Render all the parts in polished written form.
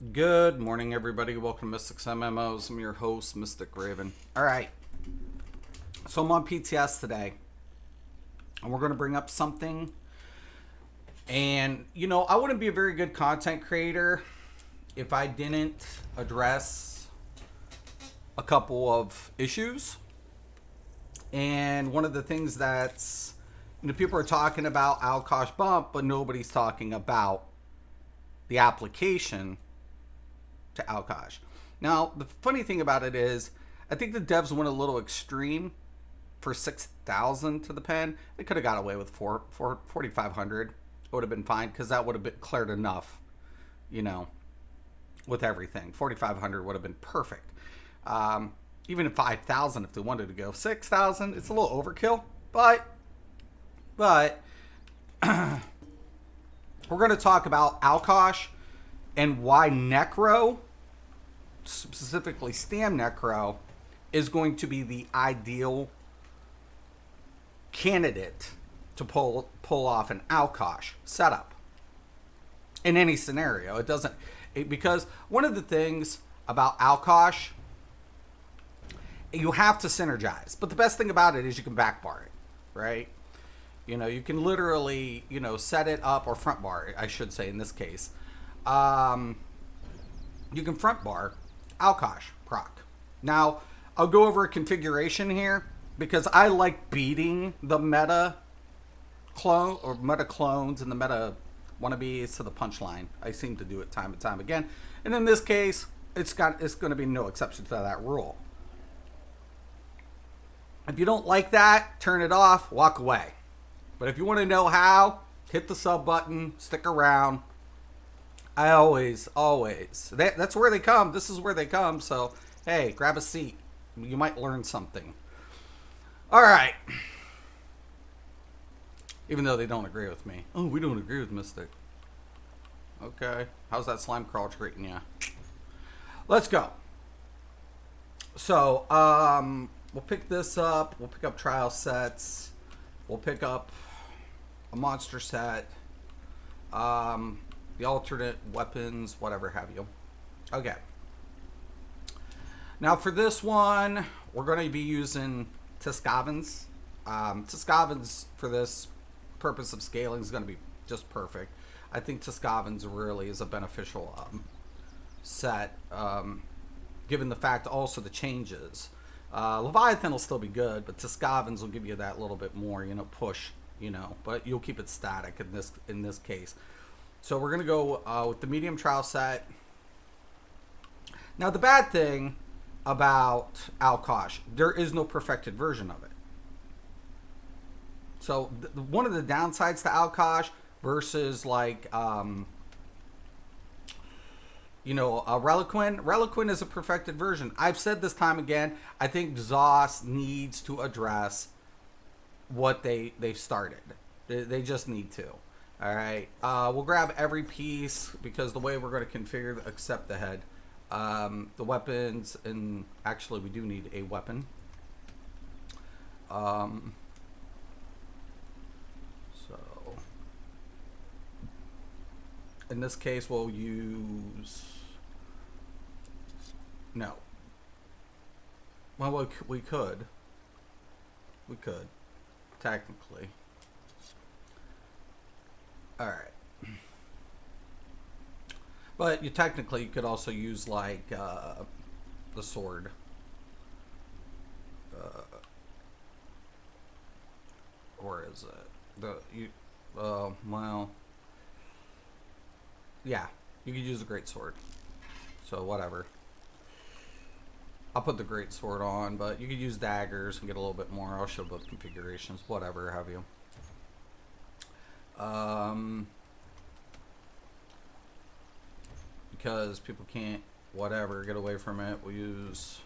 Good morning, everybody. Welcome to Mystics MMOs. I'm your host, Mystic Raven. All right. So I'm on PTS today, and we're going to bring up something. And, I wouldn't be a very good content creator if I didn't address a couple of issues. And one of the things that's, people are talking about Alkosh bump, but nobody's talking about the application to Alkosh. Now, the funny thing about it is, I think the devs went a little extreme for 6,000 to the pen. They could have got away with 4,500. It would have been fine because that would have been cleared enough, with everything. 4,500 would have been perfect. Even at 5,000 if they wanted to go. 6,000, it's a little overkill, but we're going to talk about Alkosh and why Necro, specifically Stam Necro, is going to be the ideal candidate to pull off an Alkosh setup in any scenario. Because one of the things about Alkosh, you have to synergize. But the best thing about it is you can backbar it, right? You can literally, set it up, or front bar it, I should say in this case. You can front bar Alkosh proc. Now, I'll go over a configuration here because I like beating the meta clone or meta clones and the meta wannabes to the punchline. I seem to do it time and time again. And in this case, it's going to be no exception to that rule. If you don't like that, turn it off, walk away. But if you want to know how, hit the sub button, stick around. I always, that's where they come. This is where they come. So, hey, grab a seat. You might learn something. All right. Even though they don't agree with me. Oh, we don't agree with Mystic. Okay. How's that slime crawl treating you? Let's go. So, we'll pick this up. We'll pick up trial sets. We'll pick up a monster set. The alternate weapons, whatever have you. Okay. Now for this one, we're going to be using Tiscavans. Tiscavans, for this purpose of scaling, is going to be just perfect. I think Tiscavans really is a beneficial set, given the fact also the changes. Leviathan will still be good, but Tiscavans will give you that little bit more, push, but you'll keep it static in this case. So we're going to go with the medium trial set. Now, the bad thing about Alkosh, there is no perfected version of it. So one of the downsides to Alkosh versus like, a Reliquin. Reliquin is a perfected version. I've said this time again, I think ZOS needs to address what they've started. They just need to. All right, we'll grab every piece because the way we're going to configure, except the head, the weapons, and actually we do need a weapon. So in this case, we'll use no. Well, we could technically. All right, but you could also use like the sword. Where is it? Well, yeah, you could use the great sword. So whatever. I'll put the great sword on, but you could use daggers and get a little bit more. I'll show both configurations, whatever have you. Because people can't get away from it, we'll use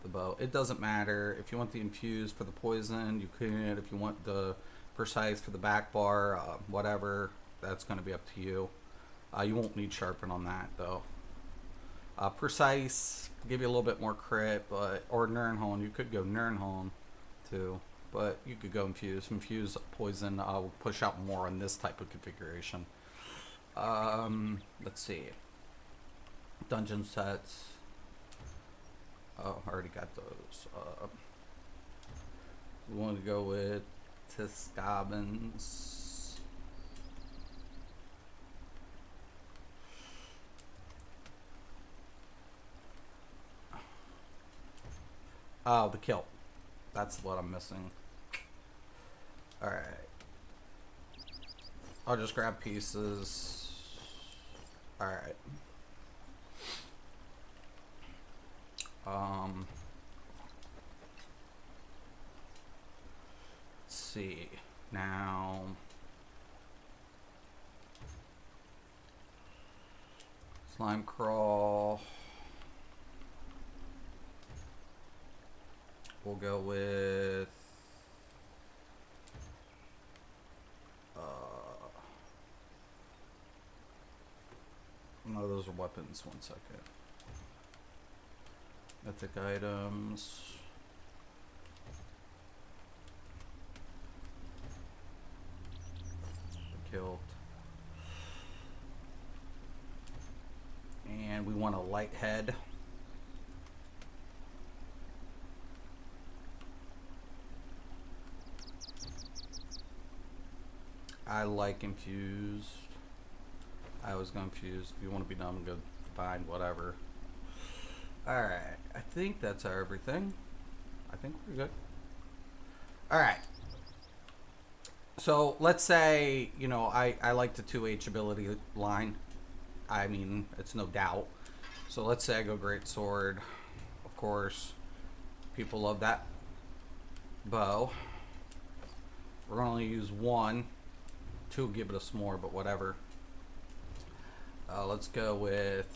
the bow. It doesn't matter if you want the infused for the poison, you can. If you want the precise for the back bar, whatever, that's going to be up to you. You won't need sharpen on that though. Precise give you a little bit more crit, or Nirnholm. You could go Nirnholm too. but you could go infuse. Infuse poison will push out more on this type of configuration. Let's see. dungeon sets. Oh, I already got those. We want to go with Tiscavans. Oh, the kilt. That's what I'm missing. Alright. I'll just grab pieces. Alright. Let's see. Now... Slime crawl. We'll go with... No, those are weapons. 1 second. Mythic items. The kilt. And we want a light head. I like infused. I was confused. If you want to be dumb, go fine, whatever. Alright, I think that's our everything. I think we're good. Alright. So, let's say, you know, I like the 2H ability line. I mean, it's no doubt. So, let's say I go Great Sword. Of course, people love that. Bow. We're going to only use 1. 2 give it us more, but whatever. Let's go with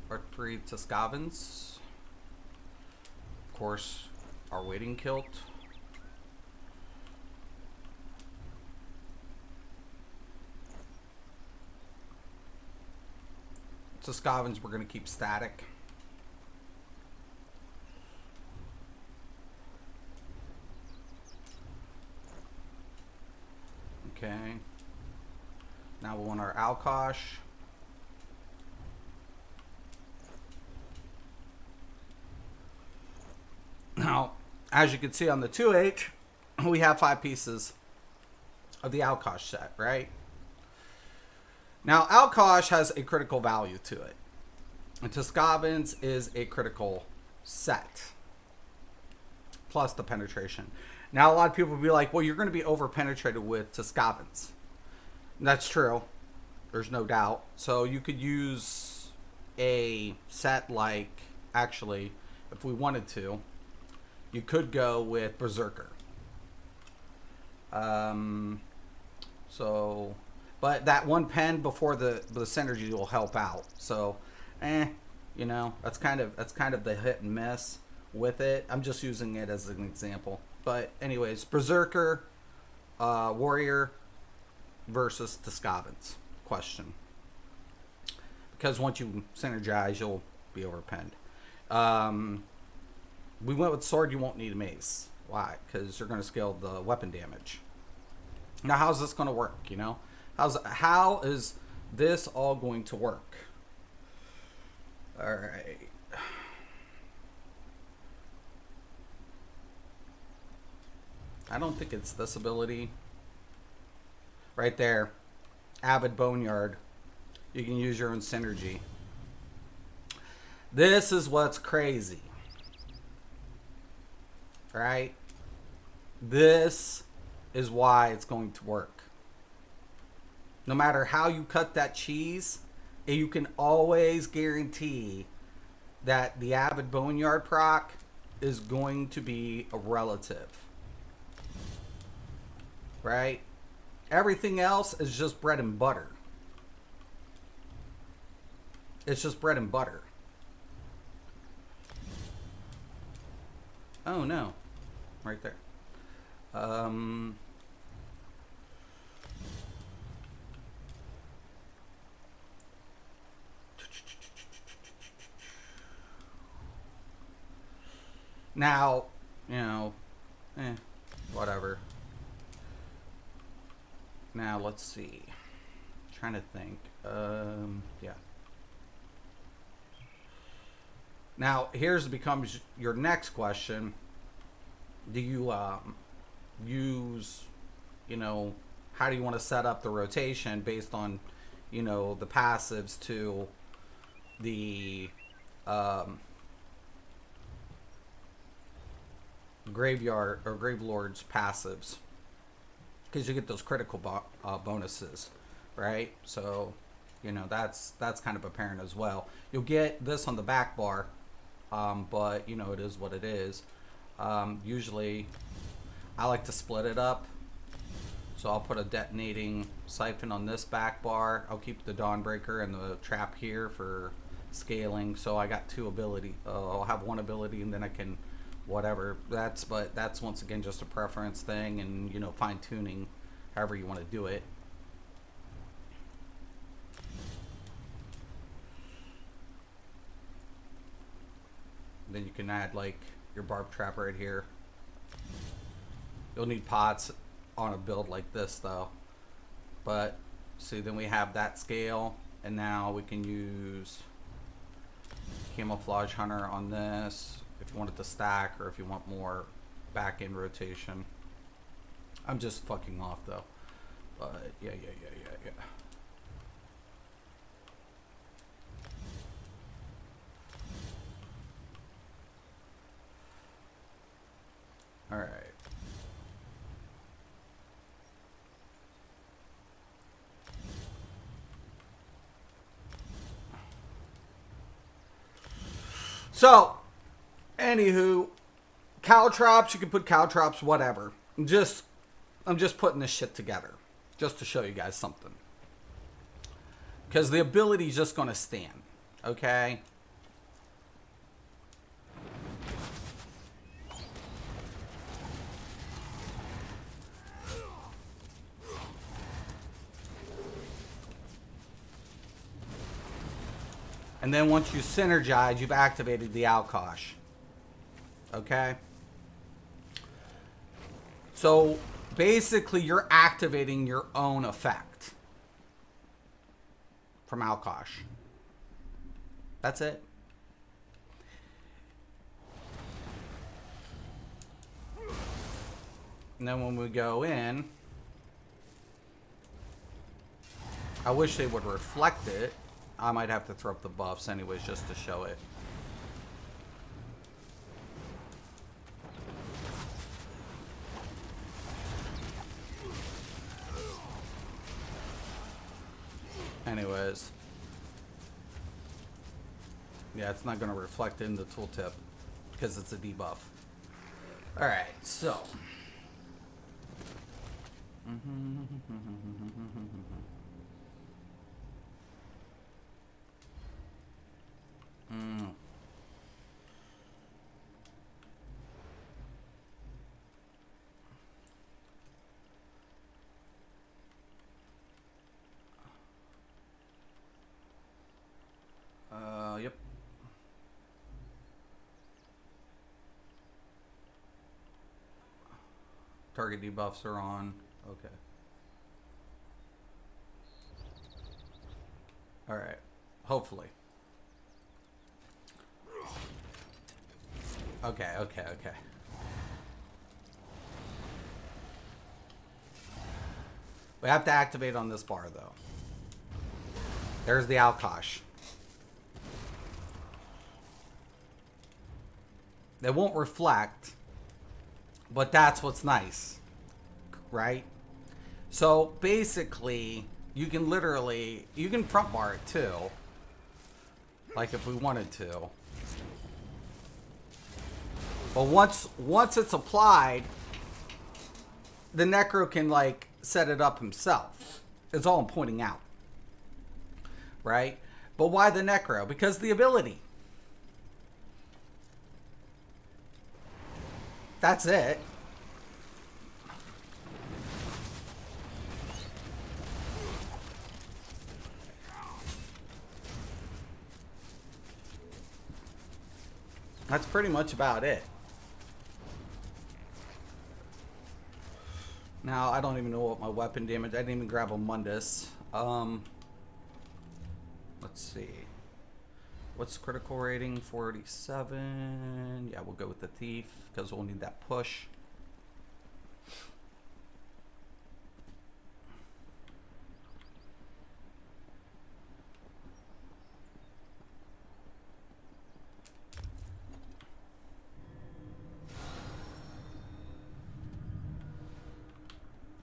our 3 Tiscavans. Of course, our waiting kilt. Tiscavans we're going to keep static. Okay. Now we want our Alkosh. Now, as you can see on the 2H, we have 5 pieces of the Alkosh set, right? Now, Alkosh has a critical value to it. And Tiscavans is a critical set. Plus the penetration. Now, a lot of people will be like, well, you're going to be over-penetrated with Tiscavans. That's true. There's no doubt. So you could use a set like, actually, if we wanted to, you could go with Berserker. But that 1 pen before the synergy will help out. So, you know, that's kind of the hit and miss with it. I'm just using it as an example. But anyways, Berserker, Warrior versus Tiscavans question. Because once you synergize, you'll be overpenned. We went with sword. You won't need a mace. Why? Because you're going to scale the weapon damage. Now, how's this going to work? You know, how is this all going to work? All right. I don't think it's this ability. Right there. Avid Boneyard. You can use your own synergy. This is what's crazy. Right? This is why it's going to work. No matter how you cut that cheese, you can always guarantee that the Avid Boneyard proc is going to be a relative. Right? Everything else is just bread and butter. It's just bread and butter. Oh no. Right there. Now, you know, whatever. Now let's see. Trying to think. Yeah. Now here's becomes your next question. Do you use, you know, how do you want to set up the rotation based on, you know, the passives to the graveyard or Gravelord's passives, because you get those critical bonuses, right? So, you know, that's kind of apparent as well. You'll get this on the back bar, but you know, it is what it is. Usually I like to split it up, so I'll put a detonating siphon on this back bar. I'll keep the Dawnbreaker and the trap here for scaling, so I got two ability. I'll have one ability and then I can whatever. But that's once again just a preference thing, and you know, fine tuning however you want to do it. Then you can add like your barb trap right here. You'll need pots on a build like this though. But see, then we have that scale, and now we can use Camouflage Hunter on this if you want it to stack, or if you want more back end rotation. I'm just fucking off though. But yeah. All right. So, anywho, caltrops, you can put caltrops, whatever. I'm just putting this shit together just to show you guys something. Because the ability is just going to stand, okay? And then once you synergize, you've activated the Alkosh. Okay? So basically, you're activating your own effect from Alkosh. That's it. And then when we go in, I wish they would reflect it. I might have to throw up the buffs anyways just to show it. Anyways. Yeah, it's not going to reflect in the tooltip because it's a debuff. Alright, so. Yep. Target debuffs are on. Okay. All right. Hopefully. Okay. We have to activate on this bar, though. There's the Alkosh. They won't reflect, but that's what's nice, right? So basically, you can front bar it too, like if we wanted to. But once it's applied, the Necro can like set it up himself. It's all I'm pointing out, right? But why the Necro? Because the ability. That's it. That's pretty much about it. Now, I don't even know what my weapon damage... I didn't even grab a Mundus. Let's see. What's critical rating? 47. Yeah, we'll go with the Thief, because we'll need that push.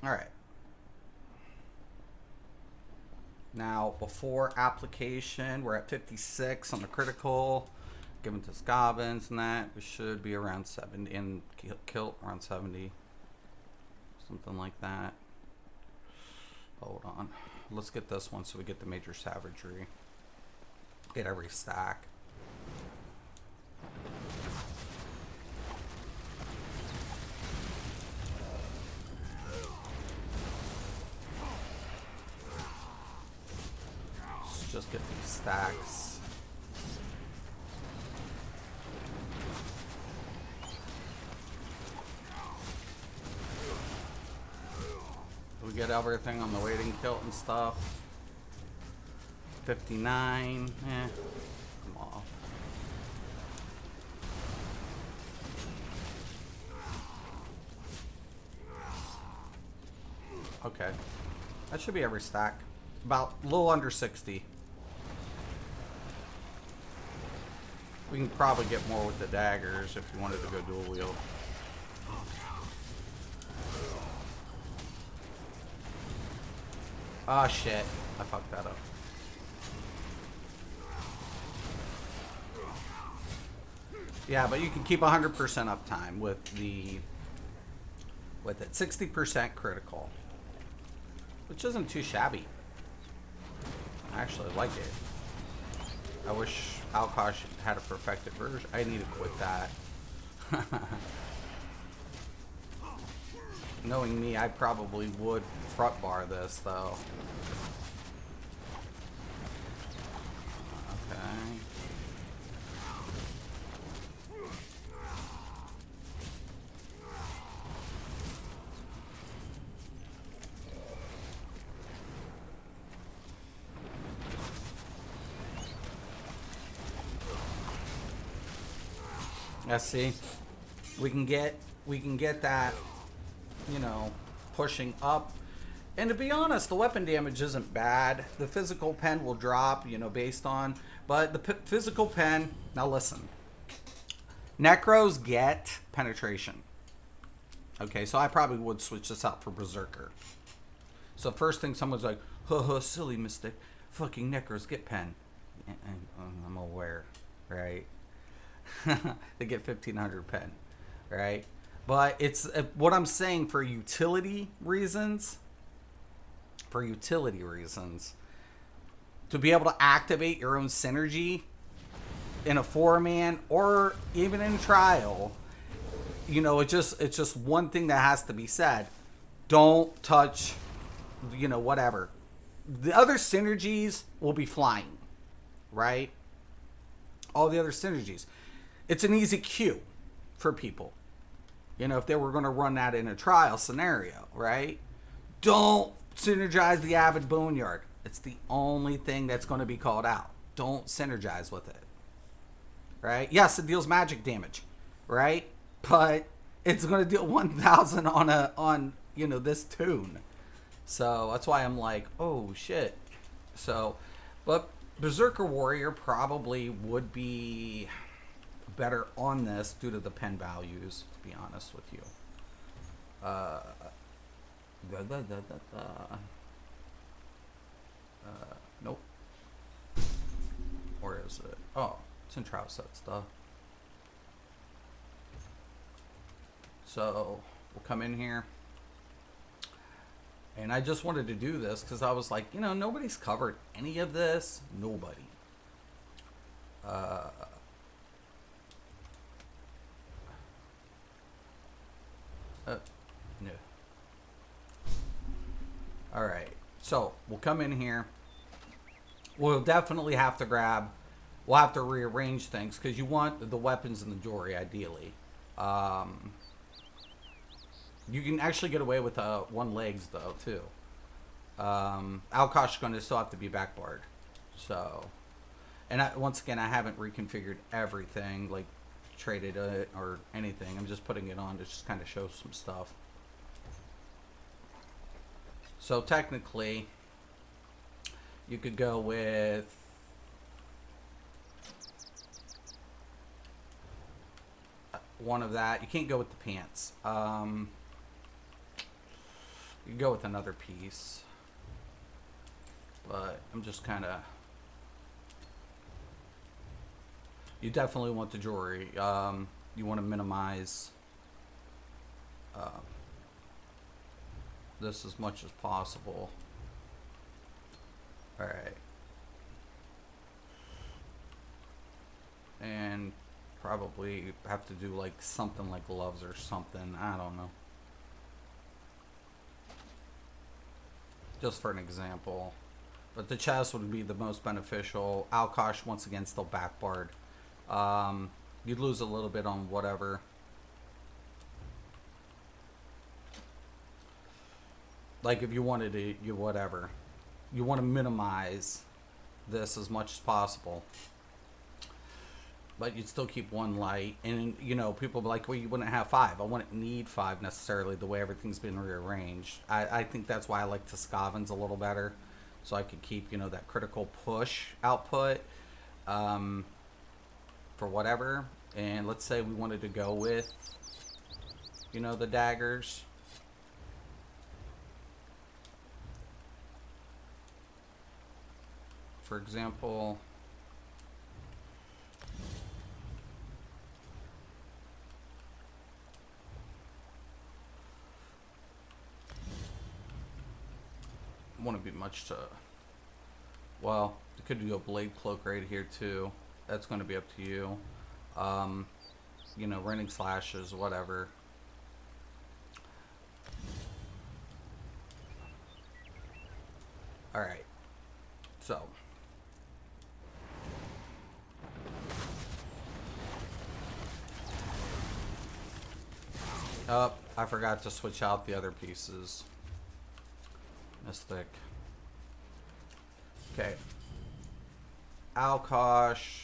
All right. Now, before application, we're at 56 on the critical. Given to Scobbins and that, we should be around 70. And kilt around 70. Something like that. Hold on. Let's get this one so we get the major savagery. Get every stack. Just get these stacks. We get everything on the waiting kilt and stuff. 59. I'm off. Okay. That should be every stack. About a little under 60. We can probably get more with the daggers if you wanted to go dual wield. Ah, shit. I fucked that up. Yeah, but you can keep 100% uptime with it. 60% critical. Which isn't too shabby. I actually like it. I wish Alkosh had a perfected version. I need to quit that. Knowing me, I probably would front bar this though. Okay. Yeah, see, we can get that, you know, pushing up. And to be honest, the weapon damage isn't bad. The physical pen will drop, you know, based on, but the physical pen, now listen, Necros get penetration. Okay, so I probably would switch this out for Berserker. So first thing someone's like, huh, silly Mystic, fucking Necros get pen. I'm aware, right? They get 1500 pen, right? But it's what I'm saying for utility reasons. To be able to activate your own synergy in a 4-man or even in trial, you know, it's just one thing that has to be said. Don't touch, you know, whatever. The other synergies will be flying, right? All the other synergies. It's an easy cue for people. You know, if they were going to run that in a trial scenario, right? Don't synergize the Avid Boneyard. It's the only thing that's going to be called out. Don't synergize with it. Right? Yes, it deals magic damage, right? But it's going to deal 1000 on you know, this tune. So that's why I'm like, oh shit. So, but Berserker Warrior probably would be better on this due to the pen values, to be honest with you. Nope. Where is it? Oh, it's in trial set stuff. So we'll come in here, and I just wanted to do this because I was like, you know, nobody's covered any of this. Nobody. No. All right. So we'll come in here. We'll definitely have to grab. We'll have to rearrange things because you want the weapons in the jewelry ideally. You can actually get away with one legs though too. Alkosh is going to still have to be backbarred. So, and once again, I haven't reconfigured everything, like traded it or anything. I'm just putting it on to just kind of show some stuff. So technically, you could go with one of that. You can't go with the pants. You can go with another piece. But I'm just kind of... You definitely want the jewelry. You want to minimize this as much as possible. Alright. And probably have to do like something like gloves or something. I don't know. Just for an example. But the chest would be the most beneficial. Alkosh, once again, still backbarred. You'd lose a little bit on whatever. Like if you wanted to, you whatever. You want to minimize this as much as possible. But you'd still keep one light. And, you know, people be like, well, you wouldn't have 5. I wouldn't need 5 necessarily the way everything's been rearranged. I think that's why I like Tuscavans a little better. So I could keep, you know, that critical push output for whatever. And let's say we wanted to go with, you know, the daggers. For example, wouldn't be much to, well, you could do a blade cloak right here too. That's going to be up to you. You know, raining slashes, whatever. All right, so I forgot to switch out the other pieces. Mystic. Okay. Alkosh.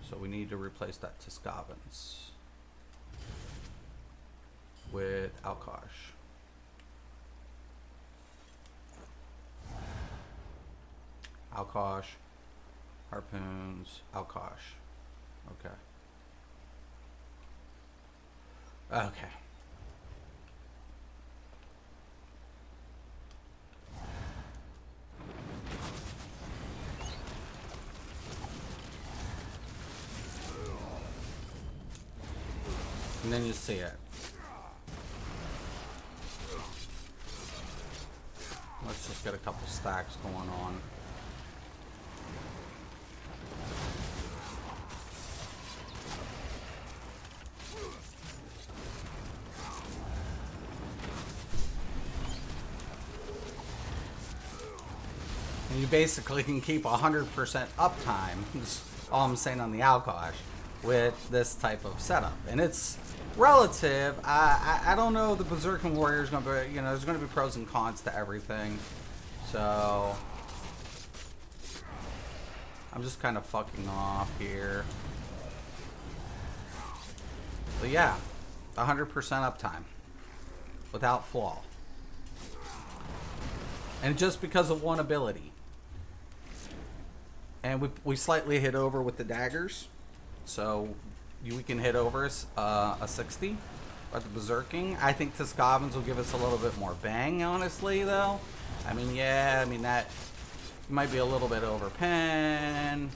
So we need to replace that Tuscavans with Alkosh. Alkosh. Harpoons. Alkosh. Okay. Okay. And then you see it. Let's just get a couple stacks going on. And you basically can keep 100% uptime, is all I'm saying on the Alkosh, with this type of setup. And it's relative. I don't know, the Berserking Warrior is going to be, you know, there's going to be pros and cons to everything. So I'm just kind of fucking off here. But yeah, 100% uptime without flaw. And just because of one ability. And we slightly hit over with the daggers. So we can hit over a 60 at the Berserking. I think Tuscavans will give us a little bit more bang, honestly, though. I mean, yeah, I mean, that might be a little bit over pen.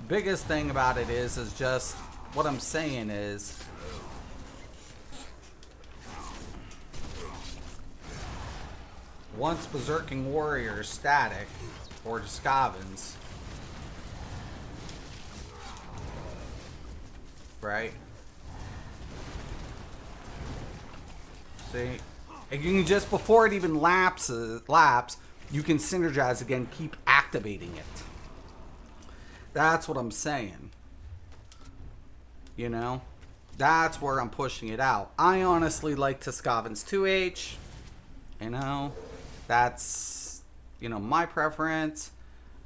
Biggest thing about it is just what I'm saying is once Berserking Warrior is static, or Tuscavans, right? See? And you can just, before it even lapse, you can synergize again, keep activating it. That's what I'm saying. You know? That's where I'm pushing it out. I honestly like Tiscovin's 2H. You know, that's, you know, my preference.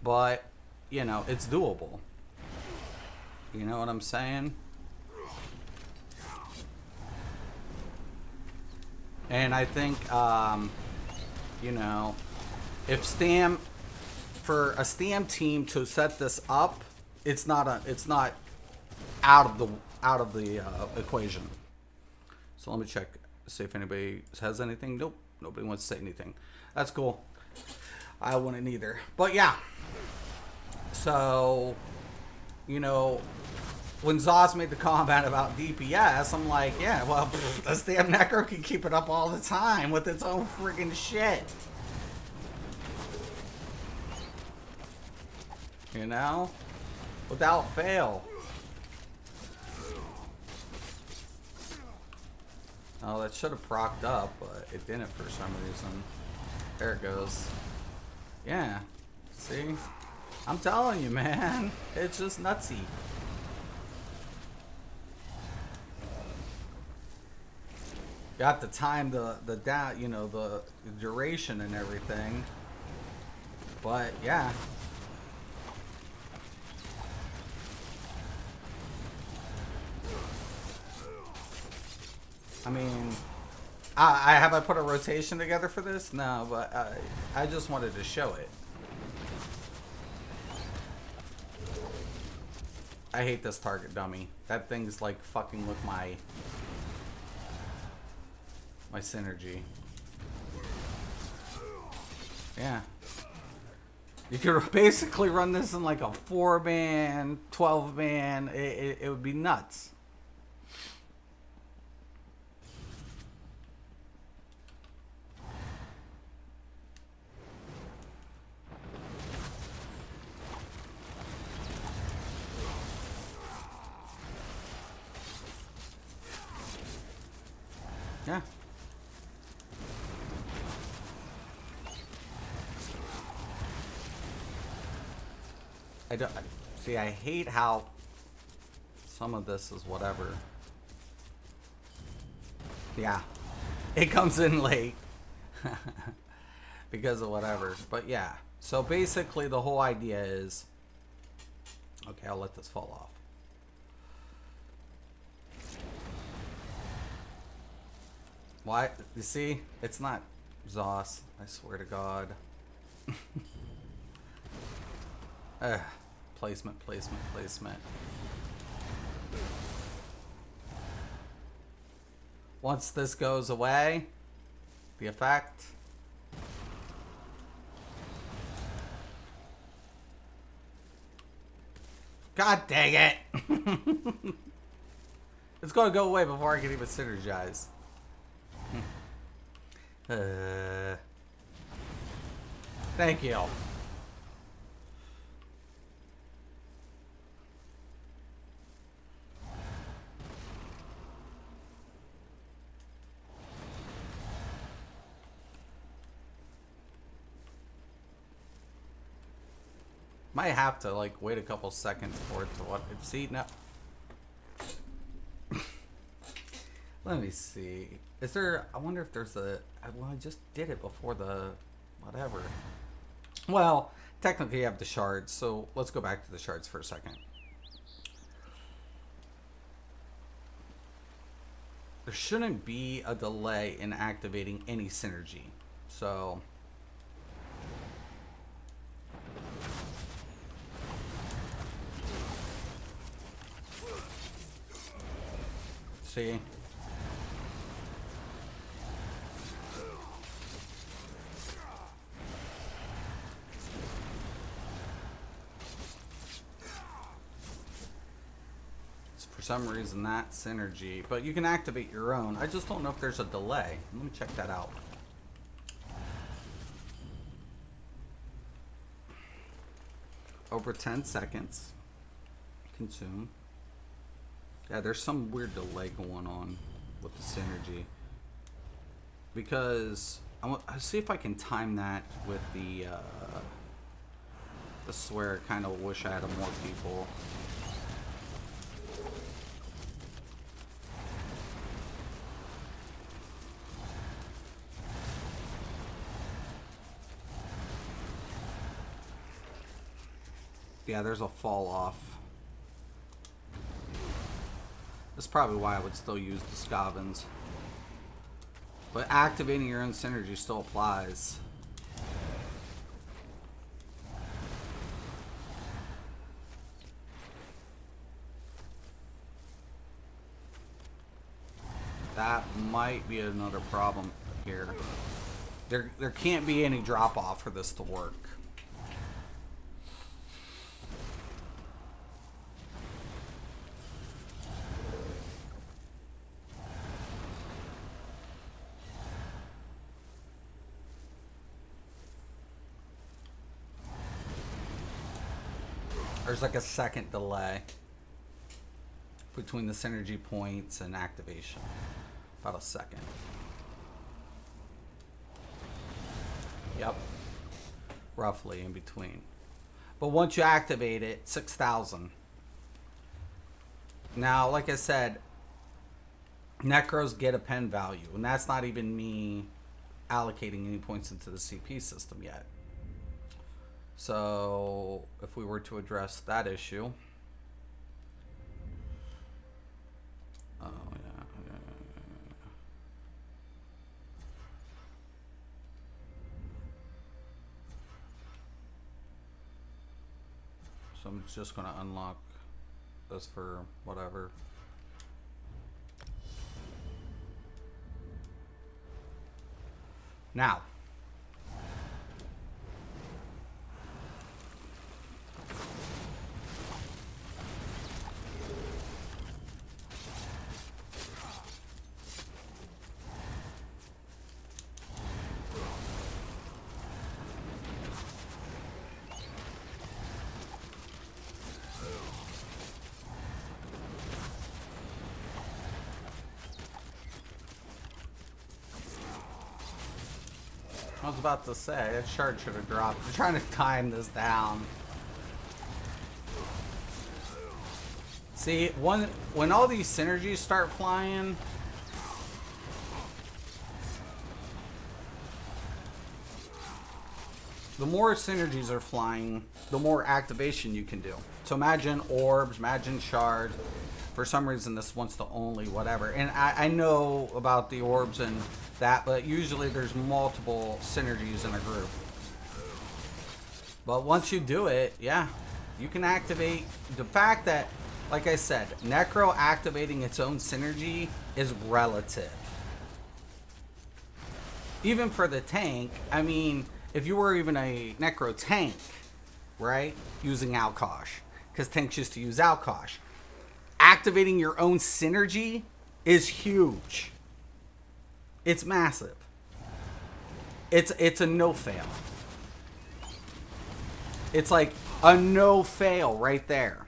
But, you know, it's doable. You know what I'm saying? And I think, you know, if for a Stam team to set this up, it's not out of the equation. So let me check, see if anybody has anything. Nope, nobody wants to say anything. That's cool. I wouldn't either. But yeah. So, you know, when Zoz made the comment about DPS, I'm like, yeah, well, this damn Necro can keep it up all the time with its own friggin' shit. You know? Without fail. Oh, that should have procced up, but it didn't for some reason. There it goes. Yeah. See? I'm telling you, man. It's just nutsy. Got the time, the you know, the duration and everything. But yeah. I mean, have I put a rotation together for this? No, but I just wanted to show it. I hate this target dummy. That thing's like fucking with my synergy. Yeah. You could basically run this in like a 4-man, 12-man. It would be nuts. Yeah. I don't see. I hate how some of this is whatever. Yeah, it comes in late because of whatever. But yeah, so basically the whole idea is, okay, I'll let this fall off. Why? You see, it's not Zoss. I swear to God. Placement, placement, placement. Once this goes away, the effect. God dang it! It's gonna go away before I can even synergize. Thank you. Might have to like wait a couple seconds for it to what. See now. Let me see. Is there? I wonder if there's a. Well, I just did it before the whatever. Well, technically, you have the shards. So let's go back to the shards for a second. There shouldn't be a delay in activating any synergy. So. See? For some reason that synergy, but you can activate your own. I just don't know if there's a delay. Let me check that out. Over 10 seconds. Consume. Yeah, there's some weird delay going on with the synergy. Because I'll see if I can time that with the I swear I kind of wish I had more people. Yeah, there's a fall off. That's probably why I would still use the Scavens. But activating your own synergy still applies. That might be another problem here. There can't be any drop off for this to work. There's like a second delay between the synergy points and activation. About a second. Yep. Roughly in between. But once you activate it, 6,000. Now, like I said, Necros get a pen value. And that's not even me allocating any points into the CP system yet. So, if we were to address that issue. Oh, yeah. So I'm just going to unlock this for whatever. Now. I was about to say, that shard should have dropped. I'm trying to time this down. See, when all these synergies start flying, the more synergies are flying, the more activation you can do. So imagine orbs, imagine shards. For some reason, this wants to only whatever. And I know about the orbs and that, but usually there's multiple synergies in a group. But once you do it, yeah, you can activate. The fact that, like I said, Necro activating its own synergy is relative. Even for the tank, I mean, if you were even a Necro tank, right, using Alkosh, because tanks used to use Alkosh, activating your own synergy is huge. It's massive. It's a no fail. It's like a no fail right there.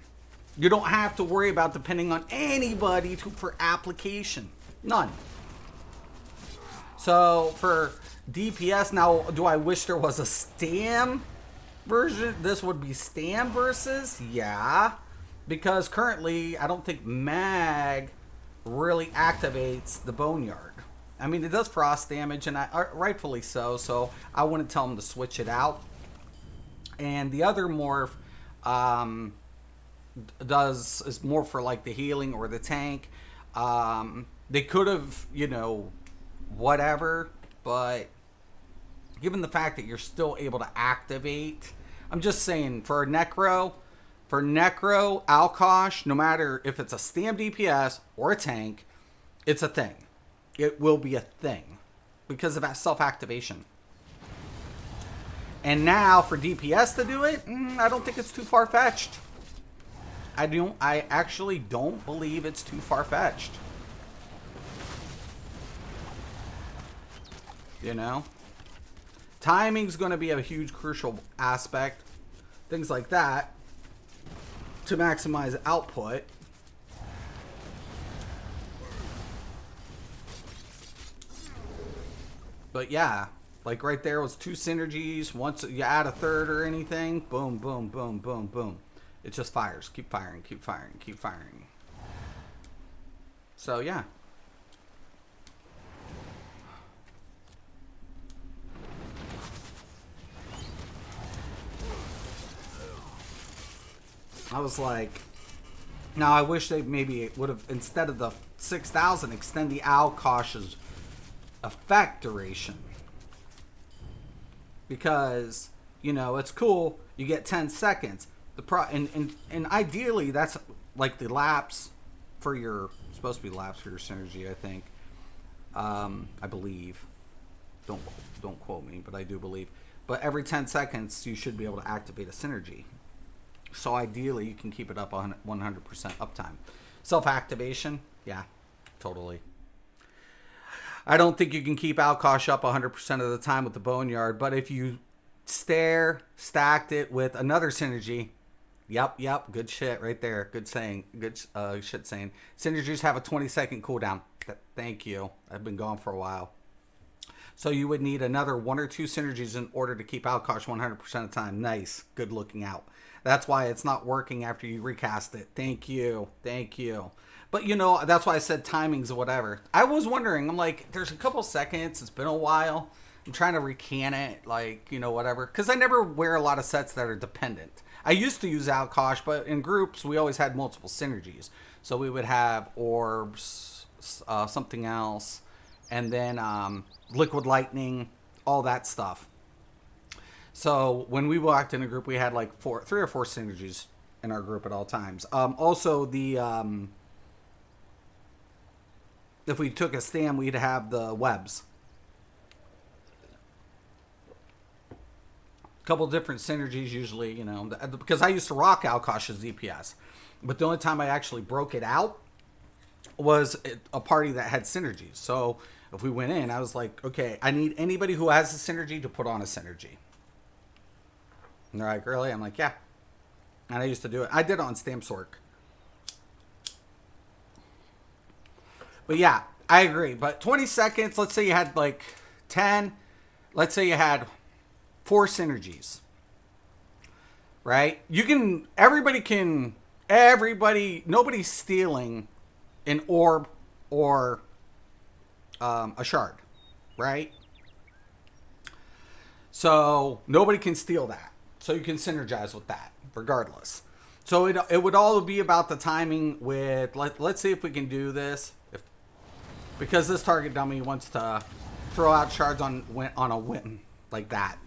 You don't have to worry about depending on anybody for application. None. So for DPS, now do I wish there was a Stam version? This would be Stam versus? Yeah. Because currently, I don't think Mag really activates the Boneyard. I mean, it does frost damage, and rightfully so, so I wouldn't tell them to switch it out. And the other morph is more for like the healing or the tank. They could have, you know, whatever, but given the fact that you're still able to activate, I'm just saying for Necro, Alkosh, no matter if it's a Stam DPS or a tank, it's a thing. It will be a thing because of that self-activation. And now for DPS to do it, I don't think it's too far-fetched. I actually don't believe it's too far-fetched. You know? Timing's going to be a huge crucial aspect. Things like that to maximize output. But yeah, like right there was 2 synergies. Once you add a third or anything, boom, boom, boom, boom, boom. It just fires. Keep firing, keep firing, keep firing. So yeah. I was like, now I wish they maybe would have, instead of the 6,000, extend the Alkosh's effect duration. Because, you know, it's cool. You get 10 seconds. And ideally, that's like the lapse for your, supposed to be lapse for your synergy, I think. I believe. Don't quote me, but I do believe. But every 10 seconds, you should be able to activate a synergy. So ideally, you can keep it up on 100% uptime. Self-activation, yeah, totally. I don't think you can keep Alkosh up 100% of the time with the Boneyard, but if you stacked it with another synergy, yep, good shit right there. Good saying, good shit saying. Synergies have a 20-second cooldown. Thank you. I've been gone for a while. So you would need another 1 or 2 synergies in order to keep Alkosh 100% of the time. Nice. Good looking out. That's why it's not working after you recast it. Thank you. But, you know, that's why I said timings or whatever. I was wondering. I'm like, there's a couple seconds. It's been a while. I'm trying to recant it, like, you know, whatever. Because I never wear a lot of sets that are dependent. I used to use Alkosh, but in groups, we always had multiple synergies. So we would have orbs, something else, and then liquid lightning, all that stuff. So when we walked in a group, we had like 3 or 4 synergies in our group at all times. Also, if we took a stand, we'd have the webs. A couple different synergies usually, you know, because I used to rock Alkosh's DPS. But the only time I actually broke it out was a party that had synergies. So if we went in, I was like, okay, I need anybody who has a synergy to put on a synergy. And they're like, really? I'm like, yeah. And I used to do it. I did it on Stampsork. But yeah, I agree. But 20 seconds, let's say you had like 10. Let's say you had 4 synergies. Right? Nobody's stealing an orb or a shard. Right? So nobody can steal that. So you can synergize with that, regardless. So it would all be about the timing with, let's see if we can do this. Because this target dummy wants to throw out shards on a whim like that.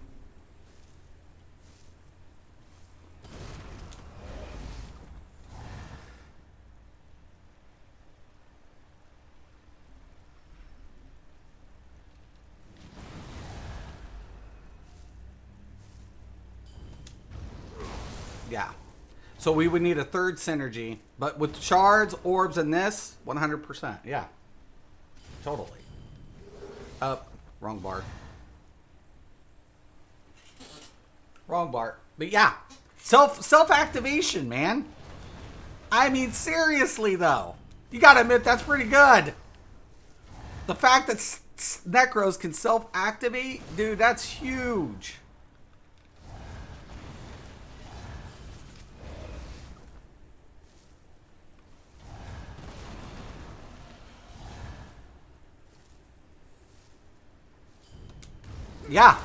Yeah. So we would need a third synergy. But with shards, orbs, and this, 100%. Yeah. Totally. Wrong bar. Wrong bar. But yeah. Self-activation, man. I mean, seriously, though. You gotta admit, that's pretty good. The fact that Necros can self-activate, dude, that's huge. Yeah.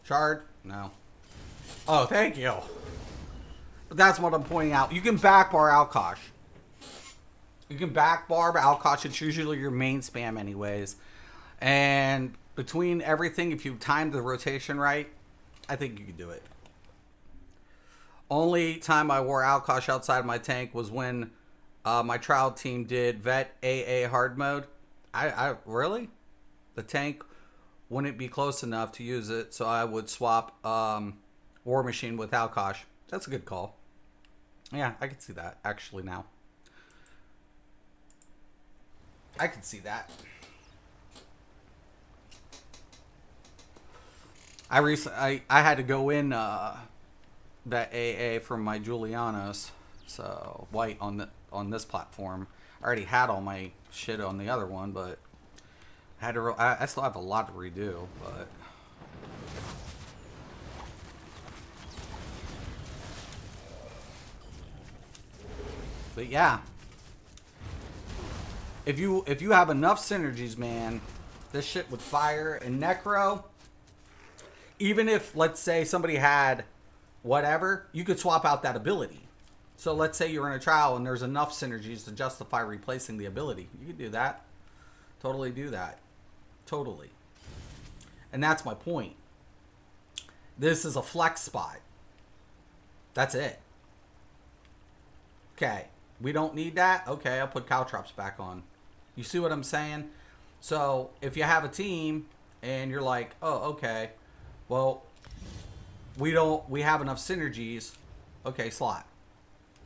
Shard? No. Oh, thank you. But that's what I'm pointing out. You can backbar Alkosh. You can backbar Alkosh. It's usually your main spam anyways. And between everything, if you time the rotation right, I think you can do it. Only time I wore Alkosh outside of my tank was when my trial team did vet AA hard mode. I really? The tank wouldn't be close enough to use it, so I would swap War Machine with Alkosh. That's a good call. Yeah, I can see that actually now. I can see that. I had to go in that AA from my Julianos, so white on this platform. I already had all my shit on the other one, but I still have a lot to redo. But yeah. if you have enough synergies, man, this shit with fire and Necro, even if, let's say, somebody had whatever, you could swap out that ability. So let's say you're in a trial and there's enough synergies to justify replacing the ability. You could do that. Totally do that. Totally. And that's my point. This is a flex spot. That's it. Okay. We don't need that? Okay, I'll put Caltrops back on. You see what I'm saying? So if you have a team and you're like, oh, okay, well, we have enough synergies. Okay, slot.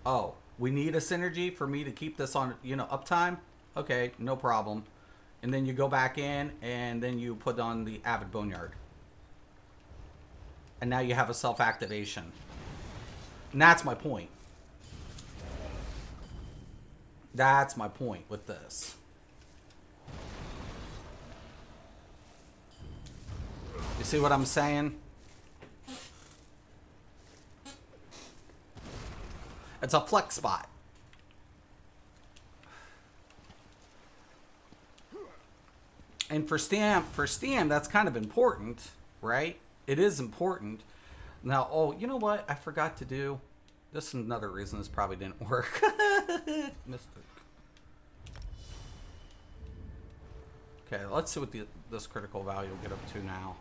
Oh, we need a synergy for me to keep this on, uptime? Okay, no problem. And then you go back in and then you put on the Avid Boneyard. And now you have a self-activation. And that's my point. That's my point with this. You see what I'm saying? It's a flex spot. And for Stam, that's kind of important, right? It is important. Now, oh, you know what? I forgot to do. This is another reason this probably didn't work. Mystic. Okay, let's see what this critical value will get up to now.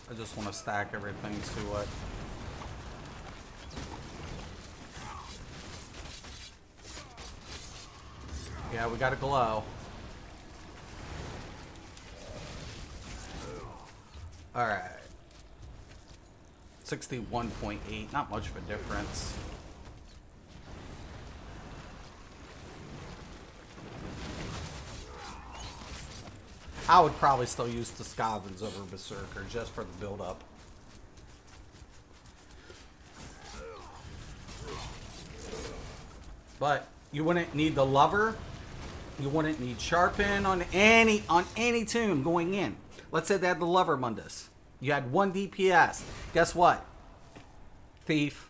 I just want to stack everything to it. Yeah, we got a glow. Alright. 61.8, not much of a difference. I would probably still use the Scavens over Berserker just for the build-up. But you wouldn't need the Lover. You wouldn't need Sharpen on any tune going in. Let's say they had the Lover Mundus. You had 1 DPS. Guess what? Thief.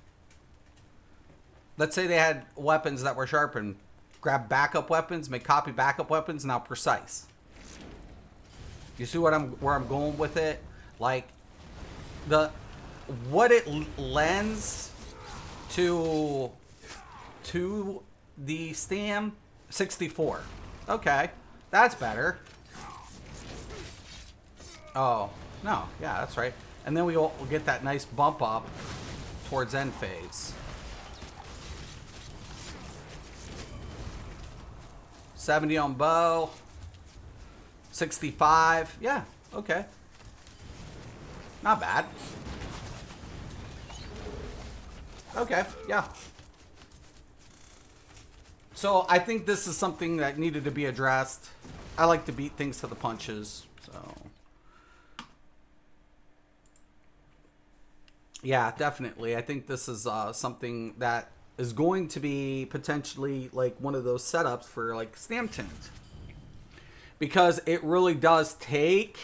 Let's say they had weapons that were sharpened. Grab backup weapons, make copy backup weapons, now precise. You see where I'm going with it? Like what it lends to the Stam 64. Okay, that's better. Oh no, yeah, that's right. And then we'll get that nice bump up towards end phase. 70 on bow. 65. Yeah, okay. Not bad. Okay, yeah. So I think this is something that needed to be addressed. I like to beat things to the punches, so. Yeah, definitely. I think this is something that is going to be potentially like one of those setups for like Stam tunes. Because it really does takes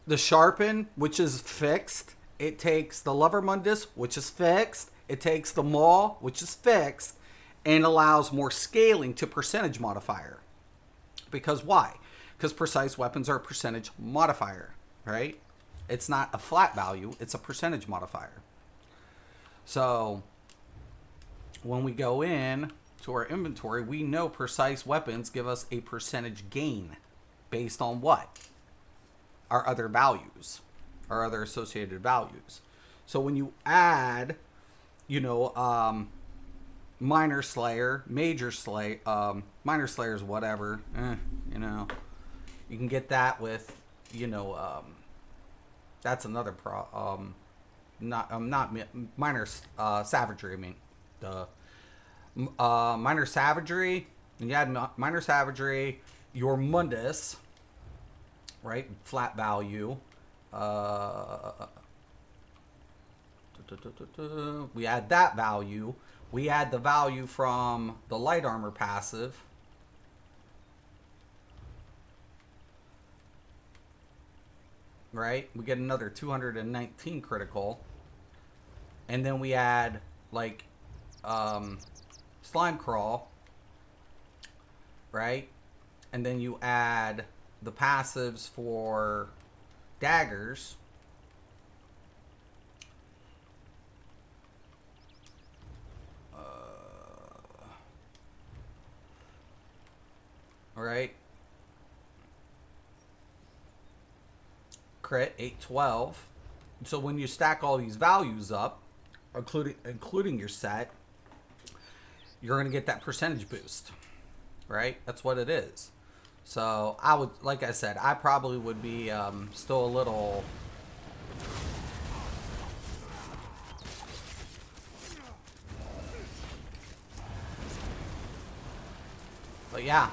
the Sharpen, which is fixed. It takes the Lover Mundus, which is fixed. It takes the Maul, which is fixed, and allows more scaling to percentage modifier. Because why? Because precise weapons are a percentage modifier, right? It's not a flat value, it's a percentage modifier. So when we go in to our inventory, we know precise weapons give us a percentage gain based on what? Our other values, our other associated values. So when you add, Minor Slayer, Major Slayer, Minor Slayer's whatever, you can get that with, that's another not Minor Savagery, I mean, Minor Savagery, and you add Minor Savagery, your Mundus, right? Flat value. We add that value. We add the value from the light armor passive. right? We get another 219 critical. And then we add, like, Slime Crawl, right? And then you add the passives for daggers. Right? Crit 812. So when you stack all these values up, including your set, you're going to get that percentage boost. Right? That's what it is. So I would, like I said, I probably would be still a little... But yeah.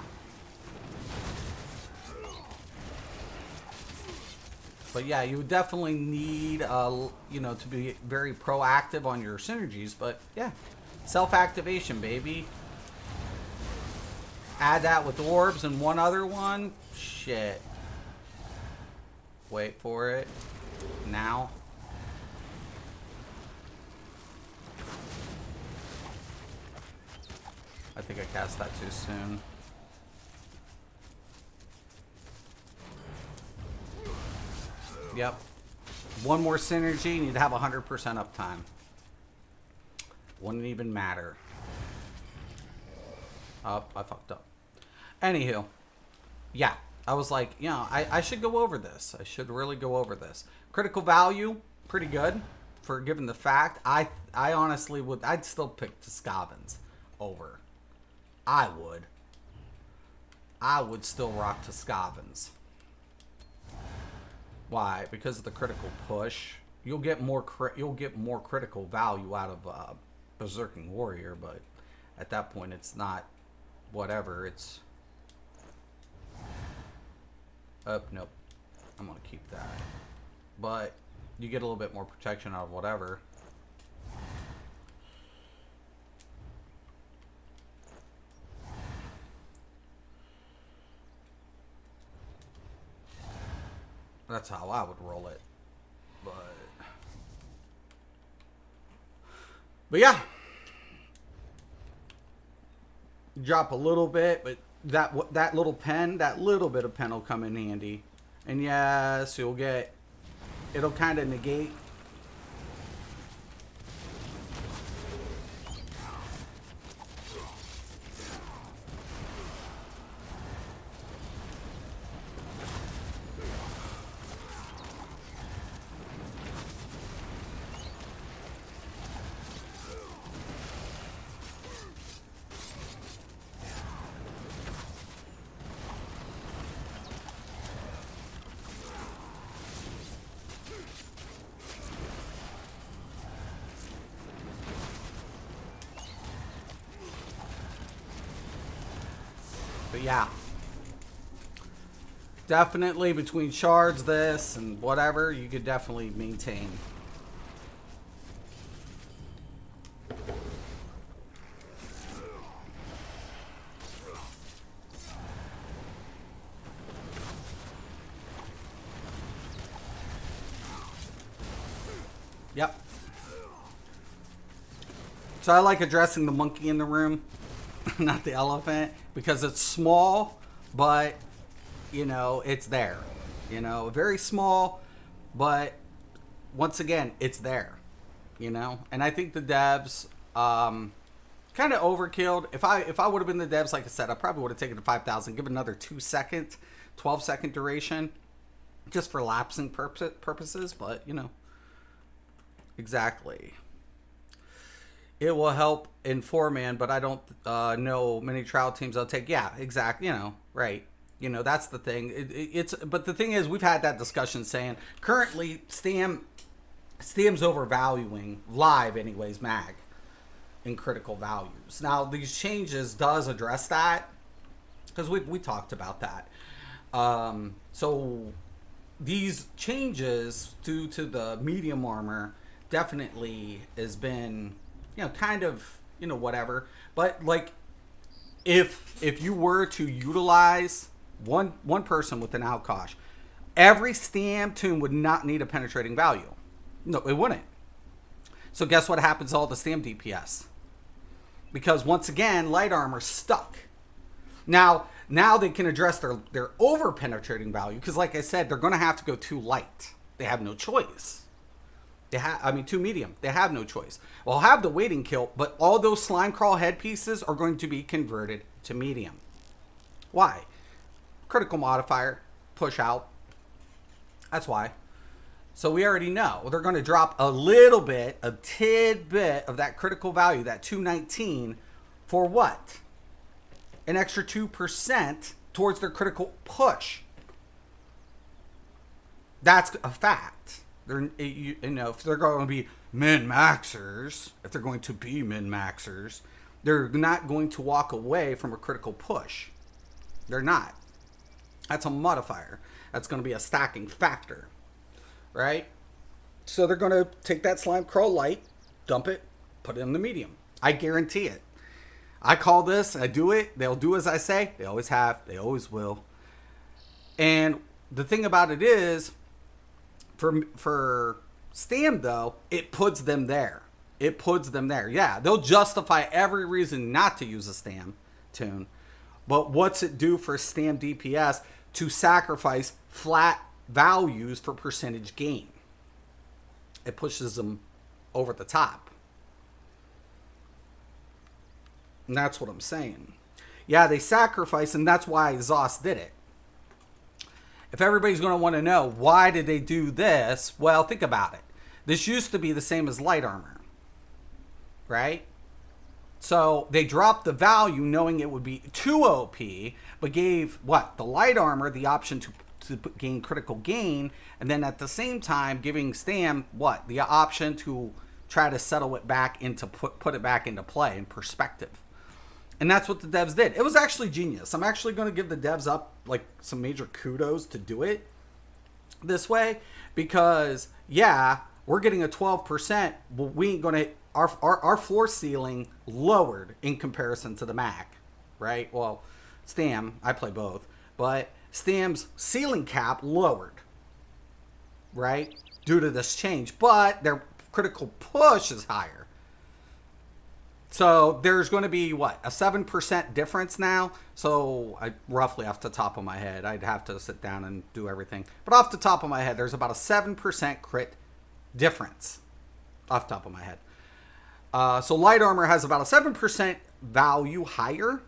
But yeah, you definitely need, you know, to be very proactive on your synergies. But yeah, self-activation, baby. Add that with orbs and one other one. Shit. Wait for it. Now. I think I cast that too soon. Yep. One more synergy and you'd have 100% uptime. Wouldn't even matter. Oh, I fucked up. Anywho. Yeah. I was like, you know, I should go over this. I should really go over this. Critical value, pretty good. For given the fact, I honestly would, I'd still pick Tuscavans over. I would still rock Tuscavans. Why? Because of the critical push. You'll get more critical value out of Berserking Warrior, but at that point it's not whatever. It's nope. I'm gonna keep that. But you get a little bit more protection out of whatever. That's how I would roll it. But yeah. Drop a little bit, but that little pen, that little bit of pen will come in handy. And yes, you'll get, it'll kind of negate. But yeah, definitely between shards, this and whatever, you could definitely maintain. Yep. So I like addressing the monkey in the room, not the elephant, because it's small, but, you know, it's there. You know, very small, but once again, it's there. You know, and I think the devs kind of overkilled. If I would have been the devs, like I said, I probably would have taken the 5,000, give it another 2 second, 12-second duration, just for lapsing purposes. But you know, exactly. It will help in 4-man, but I don't know many trial teams I'll take. Yeah, exactly. You know, right. You know, that's the thing. It's but the thing is, we've had that discussion saying currently Stam's overvaluing live, anyways, mag in critical values. Now these changes does address that because we talked about that. So these changes due to the medium armor definitely has been, you know, kind of, you know, whatever. But like, if you were to utilize one person with an Alkosh, Every stam tune would not need a penetrating value. No, it wouldn't. So guess what happens to all the stam DPS? Because once again, light armor's stuck. Now they can address their over penetrating value, because like I said, they're going to have to go too light. They have no choice. Too medium. They have no choice. Well, I'll have the waiting kill, but all those slime crawl headpieces are going to be converted to medium. Why? Critical modifier, push out. That's why. So we already know they're going to drop a little bit, a tidbit of that critical value, that 219, for what? An extra 2% towards their critical push. That's a fact. If they're going to be min-maxers, they're not going to walk away from a critical push. They're not. That's a modifier. That's going to be a stacking factor, right? So they're going to take that slime crawl light, dump it, put it in the medium. I guarantee it. I call this, I do it, they'll do as I say. They always have, they always will. And the thing about it is, for stam though, it puts them there. It puts them there. Yeah, they'll justify every reason not to use a stam tune. But what's it do for stam DPS to sacrifice flat values for percentage gain? It pushes them over the top. And that's what I'm saying. Yeah, they sacrifice, and that's why Zos did it. If everybody's going to want to know, why did they do this? Well, think about it. This used to be the same as light armor, right? So they dropped the value knowing it would be too OP, but gave, the light armor the option to gain critical gain, and then at the same time giving stam, the option to try to settle it back into, put it back into play in perspective. And that's what the devs did. It was actually genius. I'm actually going to give the devs up some major kudos to do it this way, because we're getting a 12%, but we ain't going to our floor ceiling lowered in comparison to the Mac, right? Well, Stam, I play both, but Stam's ceiling cap lowered, right? Due to this change, but their critical push is higher. So there's going to be, a 7% difference now? So roughly off the top of my head, I'd have to sit down and do everything. But off the top of my head, there's about a 7% crit difference off the top of my head. So light armor has about a 7% value higher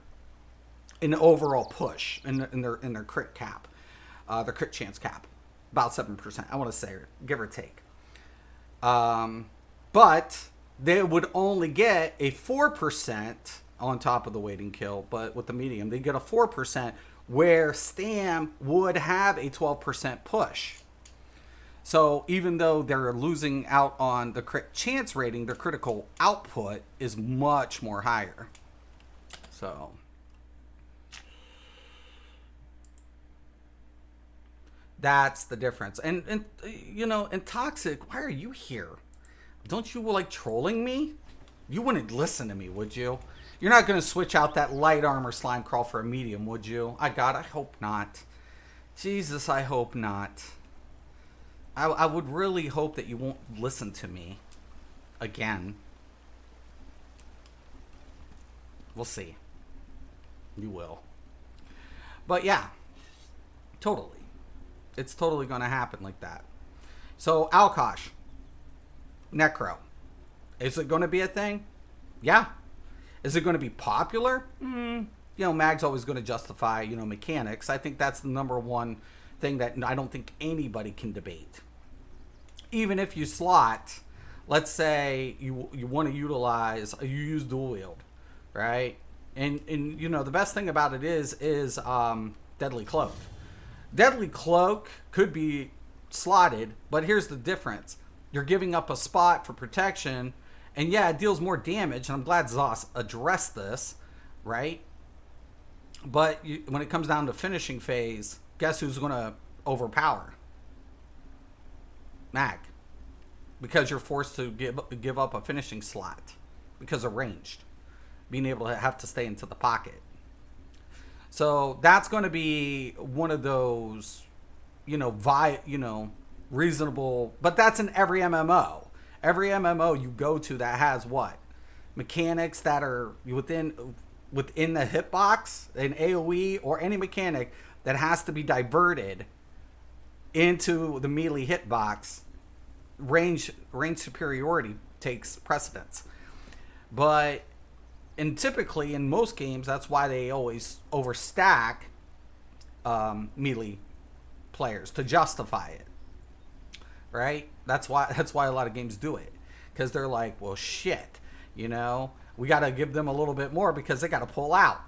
in the overall push in their crit cap, their crit chance cap. About 7%, I want to say, give or take. But they would only get a 4% on top of the waiting kill, but with the medium, they get a 4%, where Stam would have a 12% push. So even though they're losing out on the crit chance rating, their critical output is much more higher. So that's the difference. And Toxic, why are you here? Don't you like trolling me? You wouldn't listen to me, would you? You're not going to switch out that light armor slime crawl for a medium, would you? I hope not. Jesus, I hope not. I would really hope that you won't listen to me again. We'll see. You will. But yeah, totally. It's totally going to happen like that. So, Alkosh. Necro. Is it going to be a thing? Yeah. Is it going to be popular? Mag's always going to justify, mechanics. I think that's the number one thing that I don't think anybody can debate. Even if you slot, let's say you want to utilize, you use dual wield, right? And the best thing about it is Deadly Cloak. Deadly Cloak could be slotted, but here's the difference. You're giving up a spot for protection, and yeah, it deals more damage, and I'm glad Zos addressed this, right? But when it comes down to finishing phase, guess who's going to overpower? Mag. Because you're forced to give up a finishing slot because of ranged. Being able to have to stay into the pocket. So that's going to be one of those, reasonable. But that's in every MMO. Every MMO you go to that has what? Mechanics that are within the hitbox, an AoE, or any mechanic that has to be diverted into the melee hitbox. Range superiority takes precedence. But typically in most games, that's why they always overstack melee players to justify it, right? That's why a lot of games do it, because they're like, well, shit, we got to give them a little bit more because they got to pull out,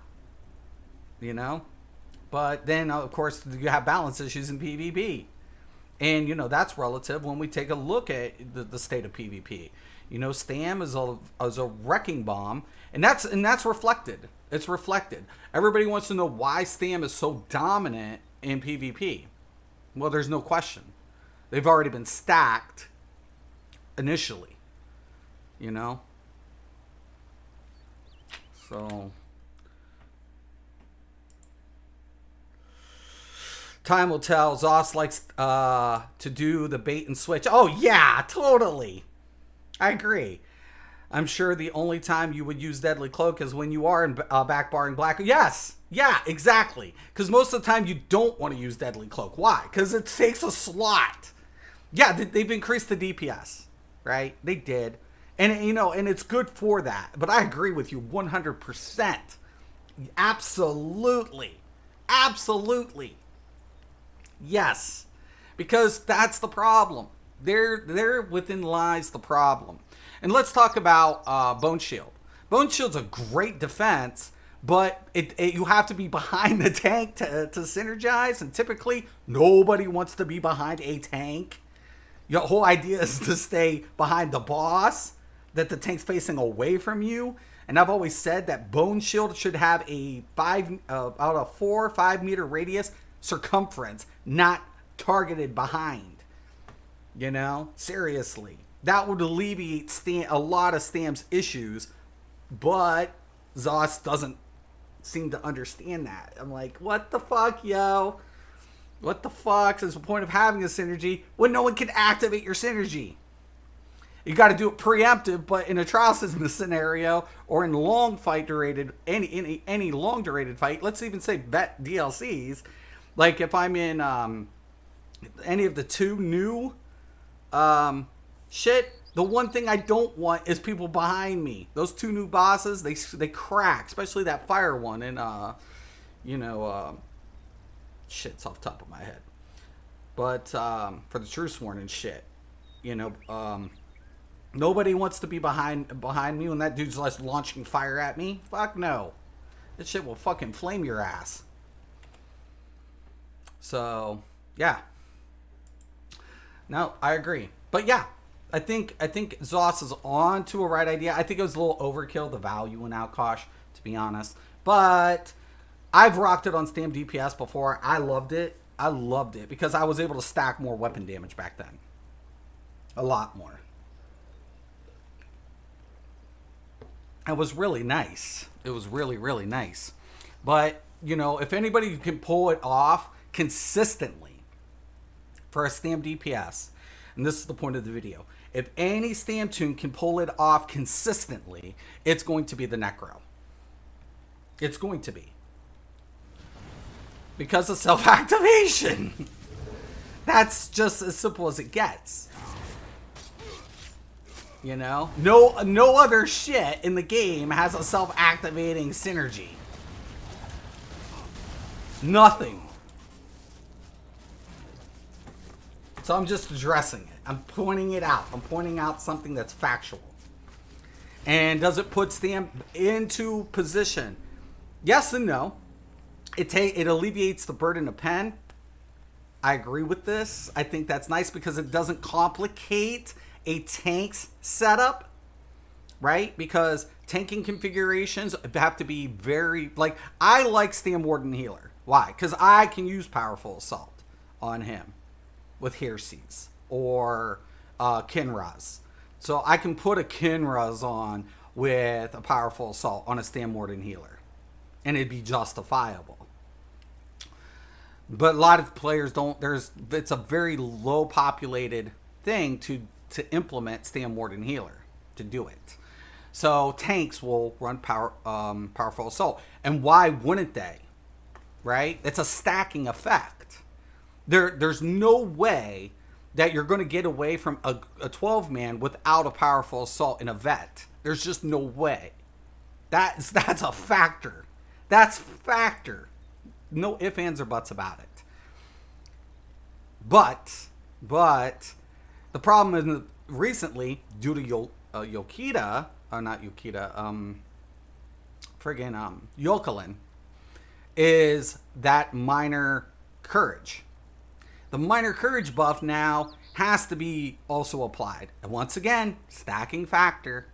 But then, of course, you have balance issues in PvP. And, that's relative when we take a look at the state of PvP. Stam is a wrecking bomb, and that's reflected. It's reflected. Everybody wants to know why Stam is so dominant in PvP. Well, there's no question. They've already been stacked initially, So... Time will tell. Zoss likes to do the bait and switch. Oh, yeah, totally. I agree. I'm sure the only time you would use Deadly Cloak is when you are in backbarring black. Yes. Yeah, exactly. Because most of the time you don't want to use Deadly Cloak. Why? Because it takes a slot. Yeah, they've increased the DPS, right? They did. And, and it's good for that. But I agree with you 100%. Absolutely. Absolutely. Yes, because that's the problem. There within lies the problem. And let's talk about Bone Shield. Bone Shield's a great defense, but you have to be behind the tank to synergize, and typically nobody wants to be behind a tank. Your whole idea is to stay behind the boss, that the tank's facing away from you. And I've always said that Bone Shield should have about a 4 or 5 meter radius circumference, not targeted behind. Seriously, that would alleviate a lot of Stam's issues, but Zoss doesn't seem to understand that. I'm like, what the fuck, yo? What the fuck is the point of having a synergy when no one can activate your synergy? You got to do it preemptive, but in a trial system scenario or in long fight durated, any long durated fight, let's even say bet DLCs. Like if I'm in any of the 2 new shit, the one thing I don't want is people behind me. Those 2 new bosses, they crack, especially that fire one. And shit's off the top of my head. But for the True Sworn and shit, nobody wants to be behind me when that dude's like launching fire at me. Fuck no, that shit will fucking flame your ass. So, yeah. No, I agree. But yeah, I think Zoss is on to a right idea. I think it was a little overkill, the value in Alkosh, to be honest. But I've rocked it on Stam DPS before. I loved it. Because I was able to stack more weapon damage back then. A lot more. It was really nice. It was really, really nice. But, if anybody can pull it off consistently for a Stam DPS, and this is the point of the video, if any Stam tune can pull it off consistently, it's going to be the Necro. It's going to be. Because of self-activation. That's just as simple as it gets. No other shit in the game has a self-activating synergy. Nothing. So I'm just addressing it. I'm pointing it out. I'm pointing out something that's factual. And does it put Stam into position? Yes and no. It alleviates the burden of pen. I agree with this. I think that's nice because it doesn't complicate a tank's setup, right? Because tanking configurations have to be very, I like Stam Warden Healer. Why? Because I can use Powerful Assault on him with Heresies or Kinraz. So I can put a Kinraz on with a Powerful Assault on a Stam Warden Healer. And it'd be justifiable. But a lot of players don't. It's a very low populated thing to implement Stand Warden Healer to do it. So tanks will run powerful assault, and why wouldn't they? Right? It's a stacking effect. There's no way that you're going to get away from a 12 man without a powerful assault in a vet. There's just no way. That's a factor. That's factor. No ifs, ands, or buts about it. But the problem is recently, due to Yokita, not Yokita, Yokelin, is that minor courage. The minor courage buff now has to be also applied. And once again, stacking factor.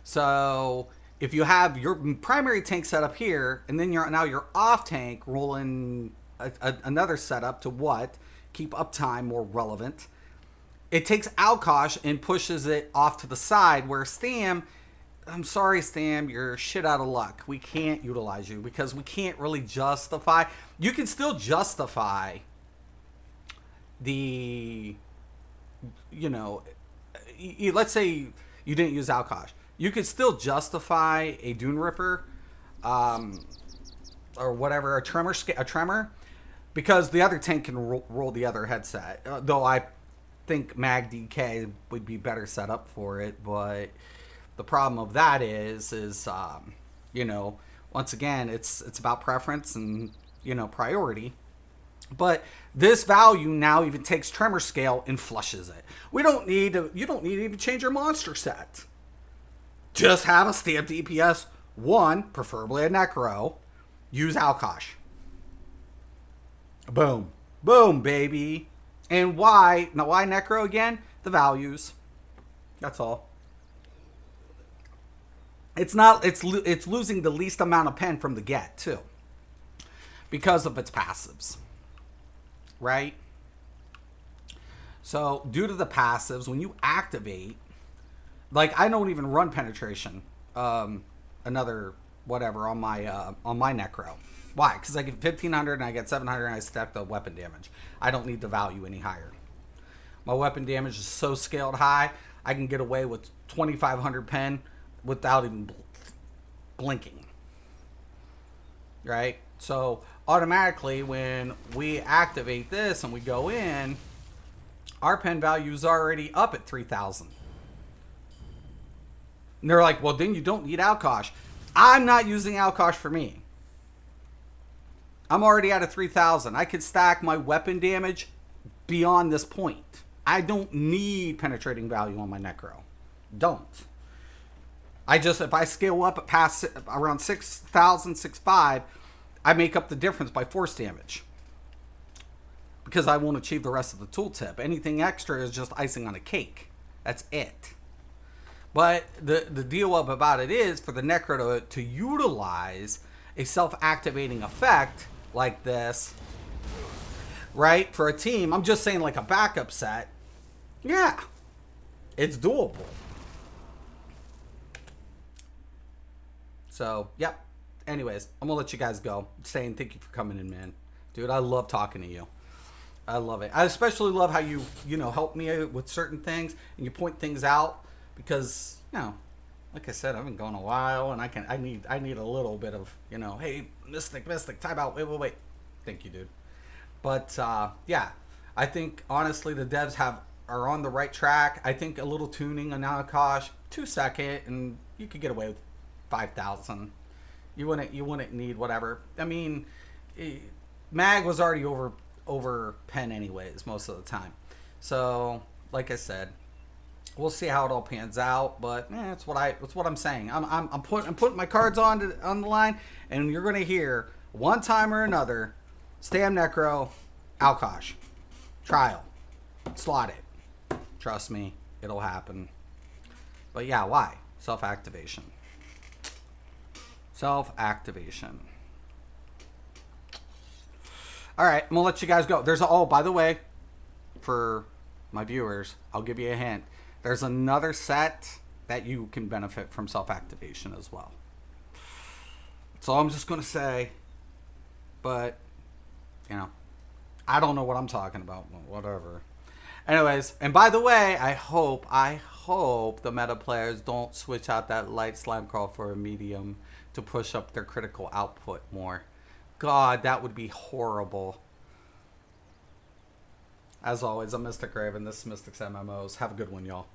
So if you have your primary tank set up here, and then now your off tank rolling another setup to what? Keep uptime more relevant. It takes Alkosh and pushes it off to the side, where Stam, I'm sorry, Stam, you're shit out of luck. We can't utilize you because we can't really justify. You can still justify the, let's say you didn't use Alkosh. You could still justify a Dune Ripper, or whatever, a tremor, because the other tank can roll the other headset. Though I think Mag DK would be better set up for it, but the problem of that is once again, it's about preference and priority. But this value now even takes tremor scale and flushes it. You don't need to even change your monster set. Just have a stamped DPS 1, preferably a Necro. Use Alkosh. Boom. Boom, baby. And why Necro again? The values. That's all. It's losing the least amount of pen from the get, too. Because of its passives. Right? So, due to the passives, when you activate, like, I don't even run penetration, another whatever on my Necro. Why? Because I get 1500 and I get 700 and I stack the weapon damage. I don't need the value any higher. My weapon damage is so scaled high, I can get away with 2500 pen without even blinking. Right? So automatically when we activate this and we go in, our pen value is already up at 3000. And they're like, well, then you don't need Alkosh. I'm not using Alkosh for me. I'm already at a 3000. I can stack my weapon damage beyond this point. I don't need penetrating value on my Necro. Don't. If I scale up past around 6,000, 6,500, I make up the difference by force damage. Because I won't achieve the rest of the tooltip. Anything extra is just icing on a cake. That's it. But the deal about it is for the Necro to utilize a self-activating effect like this, right? For a team, I'm just saying like a backup set. Yeah, it's doable. So, yep. Anyways, I'm going to let you guys go. Saying thank you for coming in, man. Dude, I love talking to you. I love it. I especially love how you help me with certain things and you point things out because, like I said, I've been going a while and I need a little bit of, hey, Mystic, time out. Wait. Thank you, dude. But, yeah, I think, honestly, the devs are on the right track. I think a little tuning on Alkosh, 2 second, and you could get away with 5,000. You wouldn't need whatever. I mean, Mag was already over pen anyways most of the time. So, like I said, we'll see how it all pans out. But that's what I'm saying. I'm putting my cards on the line, and you're gonna hear one time or another, Stam Necro, Alkosh, trial, slot it. Trust me, it'll happen. But yeah, why? Self-activation. Self-activation. All right, I'm going to let you guys go. By the way, for my viewers, I'll give you a hint. There's another set that you can benefit from self-activation as well. That's all I'm just going to say. But, I don't know what I'm talking about. Whatever. Anyways, and by the way, I hope the meta players don't switch out that light slime crawl for a medium to push up their critical output more. God, that would be horrible. As always, I'm Mystic Raven. This is Mystic's MMOs. Have a good one, y'all.